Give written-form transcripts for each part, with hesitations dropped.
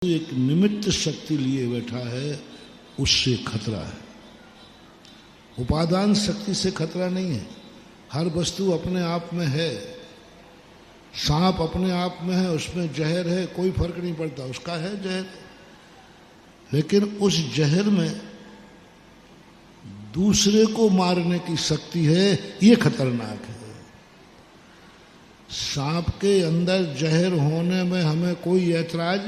एक निमित्त शक्ति लिए बैठा है, उससे खतरा है। उपादान शक्ति से खतरा नहीं है। हर वस्तु अपने आप में है। सांप अपने आप में है, उसमें जहर है, कोई फर्क नहीं पड़ता, उसका है जहर। लेकिन उस जहर में दूसरे को मारने की शक्ति है, ये खतरनाक है। सांप के अंदर जहर होने में हमें कोई ऐतराज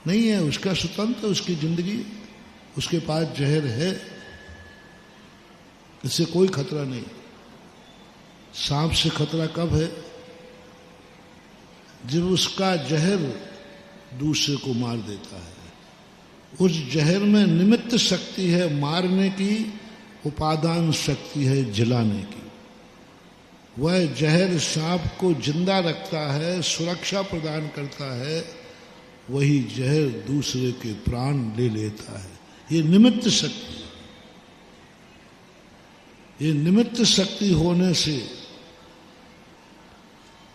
नहीं है, उसका स्वतंत्र, उसकी जिंदगी, उसके पास जहर है, इससे कोई खतरा नहीं। सांप से खतरा कब है? जब उसका जहर दूसरे को मार देता है। उस जहर में निमित्त शक्ति है मारने की, उपादान शक्ति है जलाने की। वह जहर सांप को जिंदा रखता है, सुरक्षा प्रदान करता है, वही जहर दूसरे के प्राण ले लेता है। ये निमित्त शक्ति है। ये निमित्त शक्ति होने से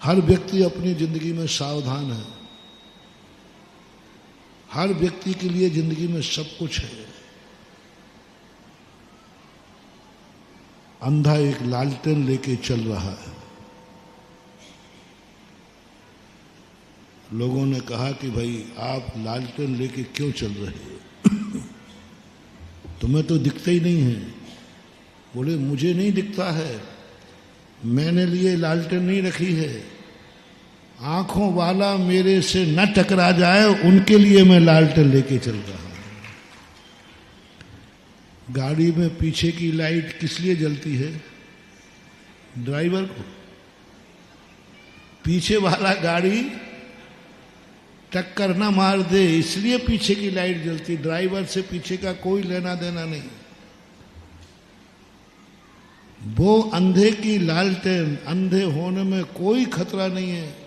हर व्यक्ति अपनी जिंदगी में सावधान है। हर व्यक्ति के लिए जिंदगी में सब कुछ है। अंधा एक लालटेन लेके चल रहा है। लोगों ने कहा कि भाई आप लालटेन लेके क्यों चल रहे हो? तुम्हें तो दिखता ही नहीं है। बोले मुझे नहीं दिखता है, मैंने लिए लालटेन नहीं रखी है। आंखों वाला मेरे से न टकरा जाए, उनके लिए मैं लालटेन लेके चल रहा हूं। गाड़ी में पीछे की लाइट किस लिए जलती है? ड्राइवर को। पीछे वाला गाड़ी टक्कर ना मार दे, इसलिए पीछे की लाइट जलती। ड्राइवर से पीछे का कोई लेना देना नहीं। वो अंधे की लालटेन, अंधे होने में कोई खतरा नहीं है।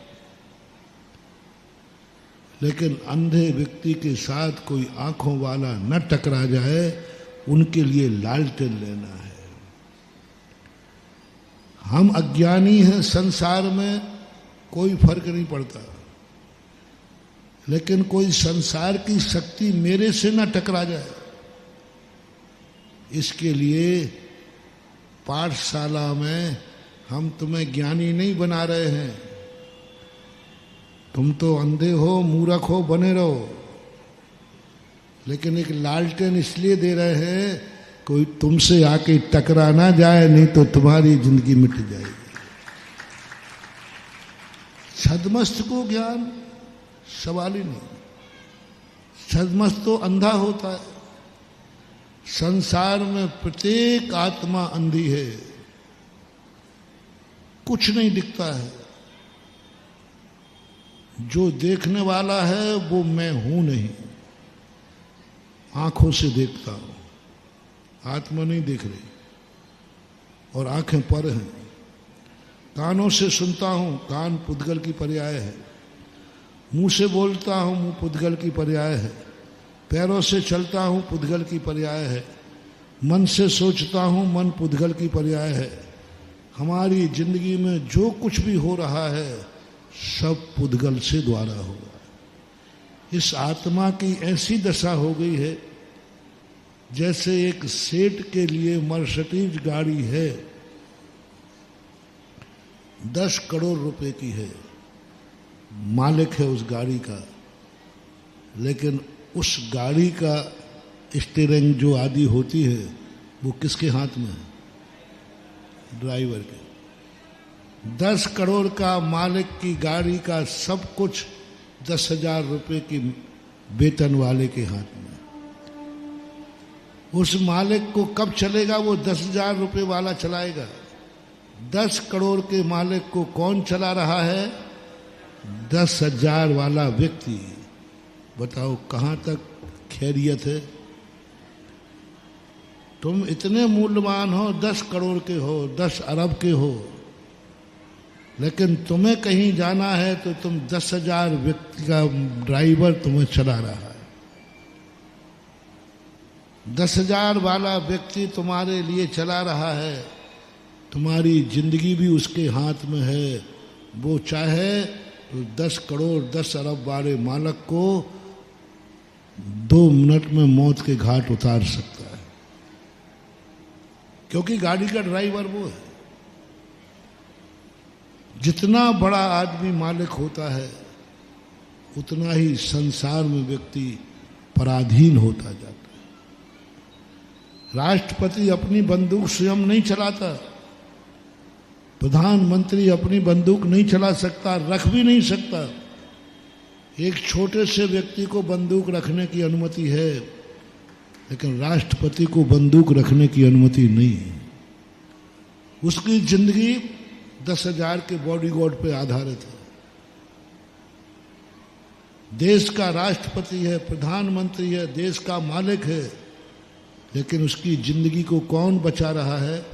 लेकिन अंधे व्यक्ति के साथ कोई आंखों वाला न टकरा जाए, उनके लिए लालटेन लेना है। हम अज्ञानी हैं, संसार में कोई फर्क नहीं पड़ता। लेकिन कोई संसार की शक्ति मेरे से न टकरा जाए, इसके लिए पाठशाला में हम तुम्हें ज्ञानी नहीं बना रहे हैं। तुम तो अंधे हो, मूर्ख हो, बने रहो। लेकिन एक लालटेन इसलिए दे रहे हैं, कोई तुमसे आके टकरा ना जाए, नहीं तो तुम्हारी जिंदगी मिट जाएगी। छद्मस्त को ज्ञान सवाल ही नहीं। छद्मस्त तो अंधा होता है। संसार में प्रत्येक आत्मा अंधी है, कुछ नहीं दिखता है। जो देखने वाला है वो मैं हूं नहीं। आंखों से देखता हूं, आत्मा नहीं देख रही, और आंखें पर हैं। कानों से सुनता हूं, कान पुद्गल की पर्याय है। मुंह से बोलता हूं, मुंह पुद्गल की पर्याय है। पैरों से चलता हूं, पुद्गल की पर्याय है। मन से सोचता हूं, मन पुद्गल की पर्याय है। हमारी जिंदगी में जो कुछ भी हो रहा है, सब पुद्गल से द्वारा हुआ। इस आत्मा की ऐसी दशा हो गई है, जैसे एक सेठ के लिए मर्सिडीज गाड़ी है, 10 करोड़ रुपए की है, मालिक है उस गाड़ी का। लेकिन उस गाड़ी का स्टीयरिंग जो आदि होती है, वो किसके हाथ में है? ड्राइवर के। 10 करोड़ का मालिक की गाड़ी का सब कुछ 10,000 रुपए की वेतन वाले के हाथ में। उस मालिक को कब चलेगा? वो 10,000 रुपए वाला चलाएगा। 10 करोड़ के मालिक को कौन चला रहा है? 10,000 वाला व्यक्ति। बताओ कहां तक खैरियत है? तुम इतने मूल्यवान हो, 10 करोड़ के हो, 10 अरब के हो, लेकिन तुम्हें कहीं जाना है तो तुम 10,000 व्यक्ति का ड्राइवर तुम्हें चला रहा है। 10,000 वाला व्यक्ति तुम्हारे लिए चला रहा है। तुम्हारी जिंदगी भी उसके हाथ में है। वो चाहे तो 10 करोड़ 10 अरब वाले मालिक को 2 मिनट में मौत के घाट उतार सकता है, क्योंकि गाड़ी का ड्राइवर वो है। जितना बड़ा आदमी मालिक होता है उतना ही संसार में व्यक्ति पराधीन होता जाता है। राष्ट्रपति अपनी बंदूक स्वयं नहीं चलाता, प्रधानमंत्री अपनी बंदूक नहीं चला सकता, रख भी नहीं सकता। एक छोटे से व्यक्ति को बंदूक रखने की अनुमति है, लेकिन राष्ट्रपति को बंदूक रखने की अनुमति नहीं है। उसकी जिंदगी 10,000 के बॉडीगार्ड पे आधारित है। देश का राष्ट्रपति है, प्रधानमंत्री है, देश का मालिक है, लेकिन उसकी जिंदगी को कौन बचा रहा है?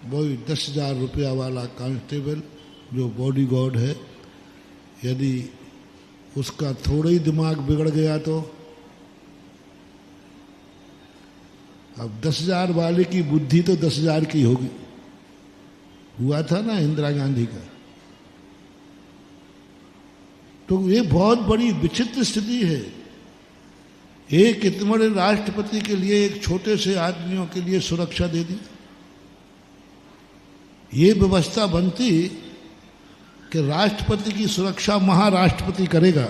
वही 10,000 रुपया वाला कांस्टेबल जो बॉडीगार्ड है। यदि उसका थोड़ा ही दिमाग बिगड़ गया तो अब 10,000 वाले की बुद्धि तो 10,000 की होगी। हुआ था ना इंदिरा गांधी का। तो ये बहुत बड़ी विचित्र स्थिति है। एक इतने बड़े राष्ट्रपति के लिए एक छोटे से आदमियों के लिए सुरक्षा दे दी। ये व्यवस्था बनती कि राष्ट्रपति की सुरक्षा महाराष्ट्रपति करेगा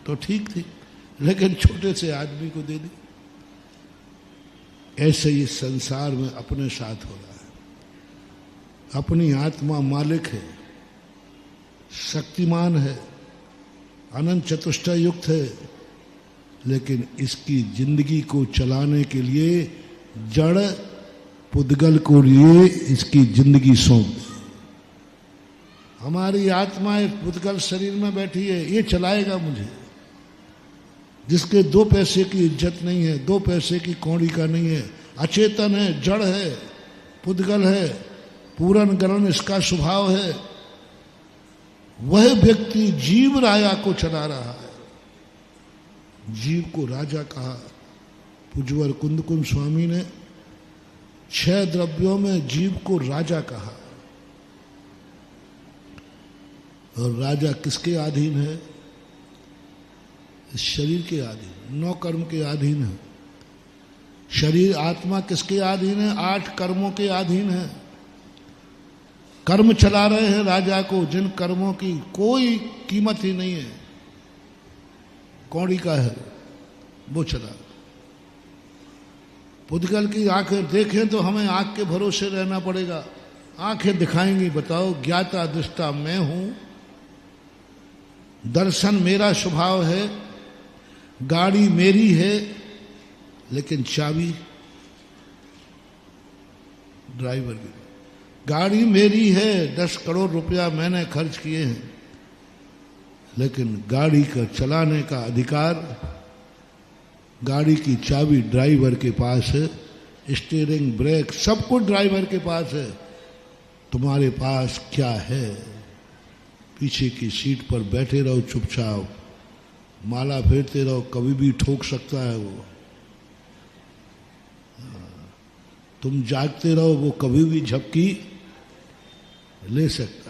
तो ठीक थी, लेकिन छोटे से आदमी को दे दी। ऐसे ही संसार में अपने साथ हो रहा है। अपनी आत्मा मालिक है, शक्तिमान है, अनंत चतुष्टय युक्त है, लेकिन इसकी जिंदगी को चलाने के लिए जड़ पुद्गल को लिए इसकी जिंदगी सौंप दी। हमारी आत्मा एक पुद्गल शरीर में बैठी है, ये चलाएगा मुझे। जिसके 2 पैसे की इज्जत नहीं है, 2 पैसे की कौड़ी का नहीं है, अचेतन है, जड़ है, पुद्गल है, पूरन गरण इसका स्वभाव है, वह व्यक्ति जीव राजा को चला रहा है। जीव को राजा कहा। पुजवर कुंदकुंज स्वामी ने 6 द्रव्यों में जीव को राजा कहा। और राजा किसके अधीन है? इस शरीर के अधीन, 9 कर्म के अधीन है। शरीर आत्मा किसके अधीन है? 8 कर्मों के अधीन है। कर्म चला रहे हैं राजा को, जिन कर्मों की कोई कीमत ही नहीं है, कौड़ी का है, वो चला। पुद्गल की आंखें देखें तो हमें आंख के भरोसे रहना पड़ेगा। आंखें दिखाएंगी, बताओ ज्ञाता दृष्टा मैं हूं, दर्शन मेरा स्वभाव है, गाड़ी मेरी है, लेकिन चाबी ड्राइवर की। गाड़ी मेरी है, 10 करोड़ रुपया मैंने खर्च किए हैं, लेकिन गाड़ी का चलाने का अधिकार, गाड़ी की चाबी ड्राइवर के पास है, स्टीयरिंग ब्रेक सब कुछ ड्राइवर के पास है। तुम्हारे पास क्या है? पीछे की सीट पर बैठे रहो चुपचाप, माला फेरते रहो, कभी भी ठोक सकता है वो। तुम जागते रहो, वो कभी भी झपकी ले सकता है।